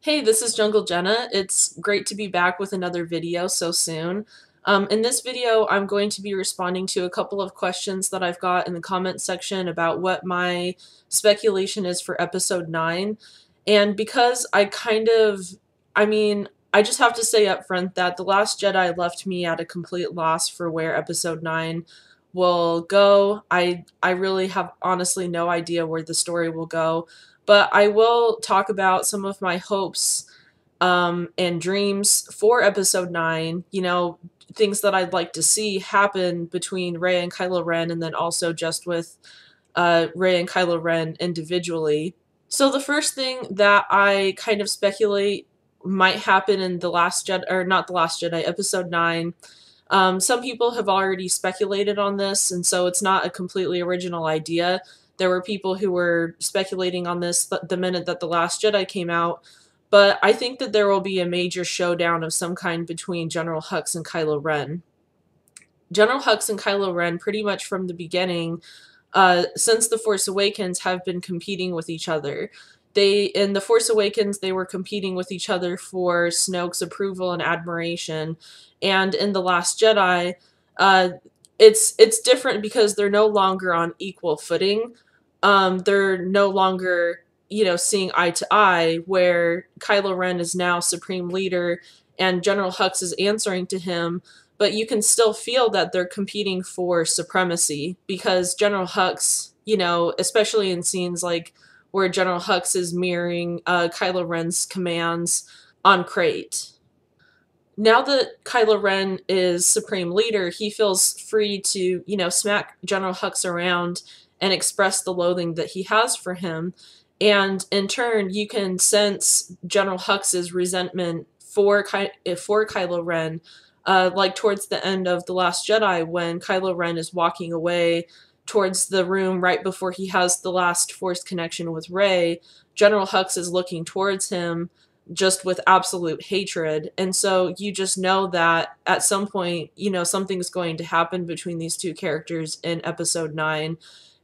Hey, this is Jungle Jenna. It's great to be back with another video so soon. In this video, I'm going to be responding to a couple of questions that I've got in the comment section about what my speculation is for episode 9. And because I just have to say up front that The Last Jedi left me at a complete loss for where episode 9 will go. I really have honestly no idea where the story will go. But I will talk about some of my hopes and dreams for episode 9, things that I'd like to see happen between Rey and Kylo Ren, and then also just with Rey and Kylo Ren individually. So the first thing that I kind of speculate might happen in The Last Jedi, or not The Last Jedi, episode 9. Some people have already speculated on this, and so it's not a completely original idea. There were people who were speculating on this the minute that The Last Jedi came out, but I think that there will be a major showdown of some kind between General Hux and Kylo Ren. General Hux and Kylo Ren, pretty much from the beginning, since The Force Awakens, have been competing with each other. In The Force Awakens, they were competing with each other for Snoke's approval and admiration, and in The Last Jedi, it's different because they're no longer on equal footing. They're no longer, seeing eye to eye, where Kylo Ren is now Supreme Leader and General Hux is answering to him, but you can still feel that they're competing for supremacy because General Hux, especially in scenes like where General Hux is mirroring Kylo Ren's commands on Crate. Now that Kylo Ren is Supreme Leader, he feels free to, smack General Hux around and express the loathing that he has for him. And in turn, you can sense General Hux's resentment for Kylo Ren, like towards the end of The Last Jedi when Kylo Ren is walking away towards the room right before he has the last Force connection with Rey. General Hux is looking towards him just with absolute hatred. And so you just know that at some point, something's going to happen between these two characters in episode 9.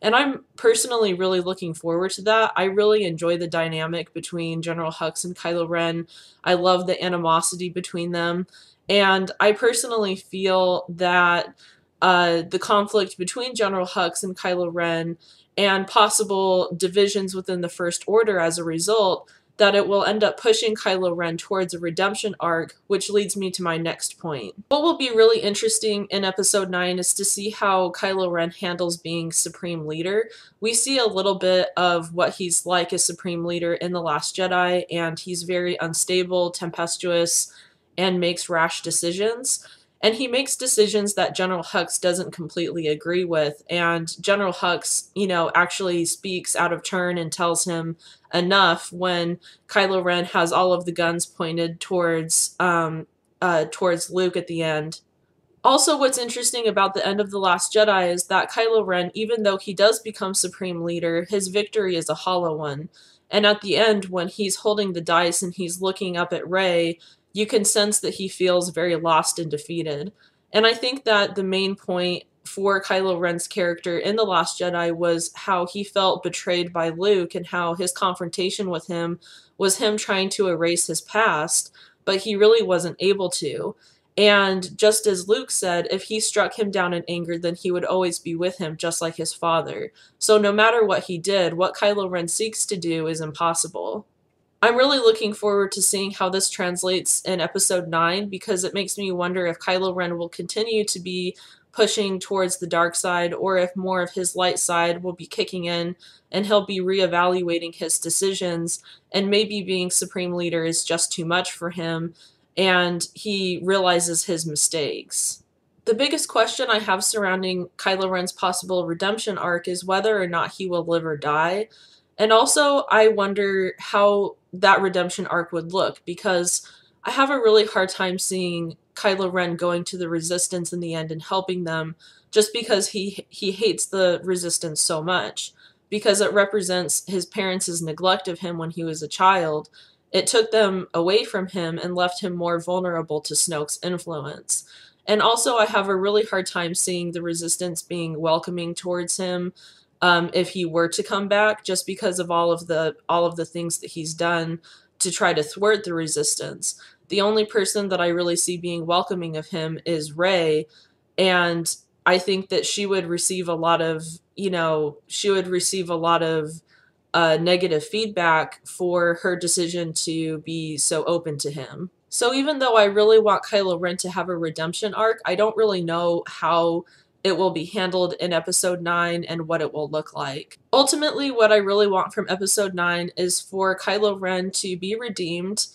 And I'm personally really looking forward to that. I really enjoy the dynamic between General Hux and Kylo Ren. I love the animosity between them. And I personally feel that the conflict between General Hux and Kylo Ren and possible divisions within the First Order as a result, that it will end up pushing Kylo Ren towards a redemption arc, which leads me to my next point. What will be really interesting in episode 9 is to see how Kylo Ren handles being Supreme Leader. We see a little bit of what he's like as Supreme Leader in The Last Jedi, and he's very unstable, tempestuous, and makes rash decisions. And he makes decisions that General Hux doesn't completely agree with. And General Hux, actually speaks out of turn and tells him enough when Kylo Ren has all of the guns pointed towards Luke at the end. Also, what's interesting about the end of The Last Jedi is that Kylo Ren, even though he does become Supreme Leader, his victory is a hollow one. And at the end, when he's holding the dice and he's looking up at Rey, you can sense that he feels very lost and defeated. And I think that the main point for Kylo Ren's character in The Last Jedi was how he felt betrayed by Luke and how his confrontation with him was him trying to erase his past, but he really wasn't able to. And just as Luke said, if he struck him down in anger, then he would always be with him, just like his father. So no matter what he did, what Kylo Ren seeks to do is impossible. I'm really looking forward to seeing how this translates in episode 9 because it makes me wonder if Kylo Ren will continue to be pushing towards the dark side or if more of his light side will be kicking in and he'll be reevaluating his decisions and maybe being Supreme Leader is just too much for him and he realizes his mistakes. The biggest question I have surrounding Kylo Ren's possible redemption arc is whether or not he will live or die. And also, I wonder how that redemption arc would look, because I have a really hard time seeing Kylo Ren going to the Resistance in the end and helping them, just because he hates the Resistance so much, because it represents his parents' neglect of him when he was a child. It took them away from him and left him more vulnerable to Snoke's influence. And also, I have a really hard time seeing the Resistance being welcoming towards him, if he were to come back, just because of all of the things that he's done to try to thwart the resistance. The only person that I really see being welcoming of him is Rey, and I think that she would receive a lot of, negative feedback for her decision to be so open to him. So even though I really want Kylo Ren to have a redemption arc, I don't really know how it will be handled in episode 9 and what it will look like. Ultimately, what I really want from episode 9 is for Kylo Ren to be redeemed,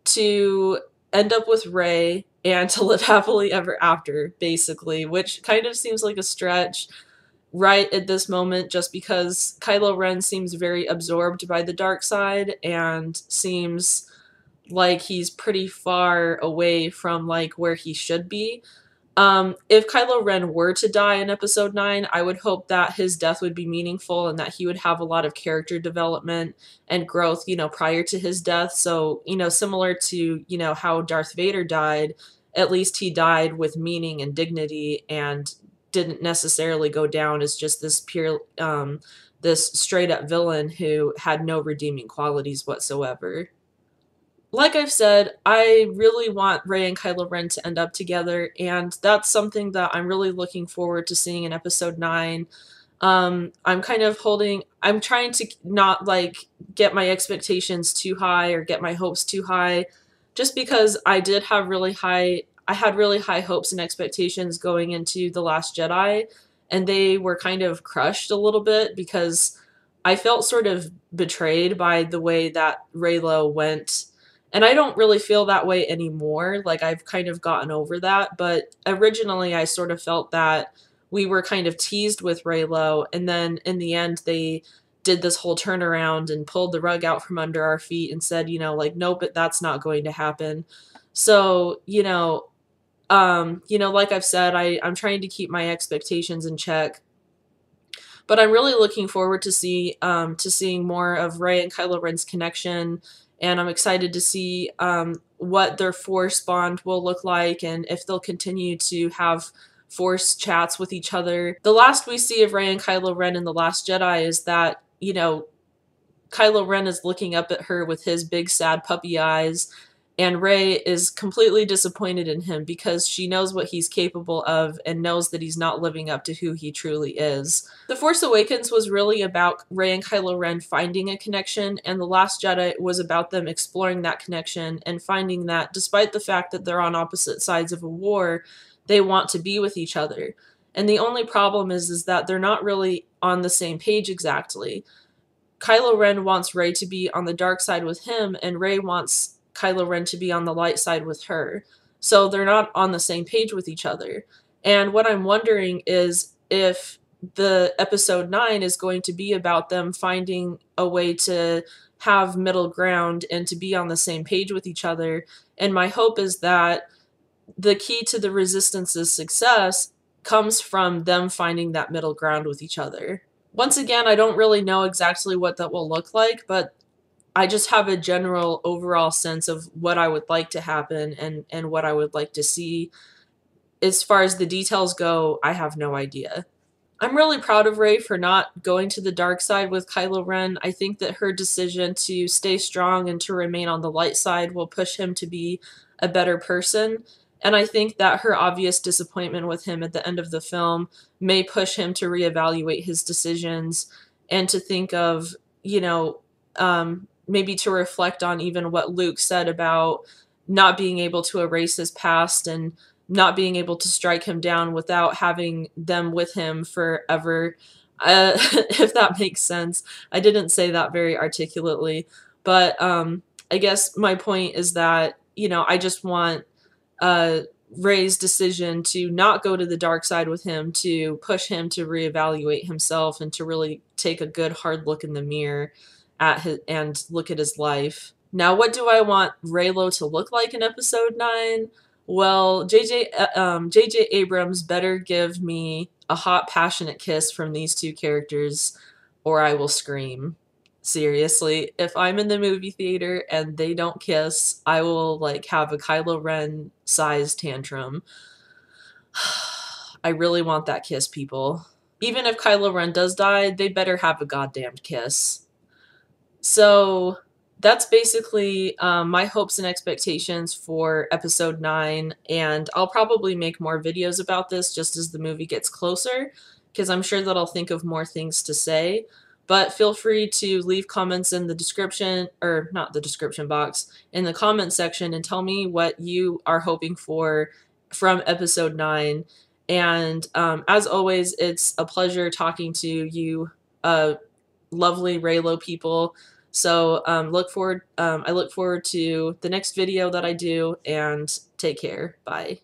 to end up with Rey, and to live happily ever after, basically, which kind of seems like a stretch right at this moment just because Kylo Ren seems very absorbed by the dark side and seems like he's pretty far away from like where he should be. If Kylo Ren were to die in episode 9, I would hope that his death would be meaningful and that he would have a lot of character development and growth, prior to his death. So, similar to, how Darth Vader died, at least he died with meaning and dignity and didn't necessarily go down as just this pure, this straight up villain who had no redeeming qualities whatsoever. Like I've said, I really want Rey and Kylo Ren to end up together, and that's something that I'm really looking forward to seeing in episode 9. I'm trying to not like get my expectations too high or get my hopes too high, just because I had really high hopes and expectations going into The Last Jedi, and they were kind of crushed a little bit because I felt sort of betrayed by the way that Reylo went. And I don't really feel that way anymore. Like, I've kind of gotten over that. But originally, I sort of felt that we were kind of teased with Reylo. And then in the end, they did this whole turnaround and pulled the rug out from under our feet and said, like, nope, but that's not going to happen. So, like I've said, I'm trying to keep my expectations in check. But I'm really looking forward to seeing more of Rey and Kylo Ren's connection, and I'm excited to see what their Force bond will look like and if they'll continue to have Force chats with each other. The last we see of Rey and Kylo Ren in The Last Jedi is that, Kylo Ren is looking up at her with his big sad puppy eyes, and Rey is completely disappointed in him because she knows what he's capable of and knows that he's not living up to who he truly is. The Force Awakens was really about Rey and Kylo Ren finding a connection, and The Last Jedi was about them exploring that connection and finding that despite the fact that they're on opposite sides of a war, they want to be with each other. And the only problem is that they're not really on the same page exactly. Kylo Ren wants Rey to be on the dark side with him, and Rey wants Kylo Ren to be on the light side with her. So they're not on the same page with each other. And what I'm wondering is if the episode 9 is going to be about them finding a way to have middle ground and to be on the same page with each other. And my hope is that the key to the Resistance's success comes from them finding that middle ground with each other. Once again, I don't really know exactly what that will look like, but I just have a general overall sense of what I would like to happen and what I would like to see. As far as the details go, I have no idea. I'm really proud of Rey for not going to the dark side with Kylo Ren. I think that her decision to stay strong and to remain on the light side will push him to be a better person. And I think that her obvious disappointment with him at the end of the film may push him to reevaluate his decisions and to think of, maybe to reflect on even what Luke said about not being able to erase his past and not being able to strike him down without having them with him forever. If that makes sense. I didn't say that very articulately, but I guess my point is that, I just want Rey's decision to not go to the dark side with him to push him to reevaluate himself and to really take a good hard look in the mirror and look at his life. Now, what do I want Reylo to look like in episode 9? Well, J.J. Abrams better give me a hot, passionate kiss from these two characters, or I will scream. Seriously, if I'm in the movie theater and they don't kiss, I will, have a Kylo Ren size tantrum. I really want that kiss, people. Even if Kylo Ren does die, they better have a goddamned kiss. So that's basically my hopes and expectations for episode 9, and I'll probably make more videos about this just as the movie gets closer, because I'm sure that I'll think of more things to say. But feel free to leave comments in the description, or not the description box, in the comment section, and tell me what you are hoping for from episode 9. And as always, it's a pleasure talking to you, lovely Reylo people. So I look forward to the next video that I do, and take care. Bye.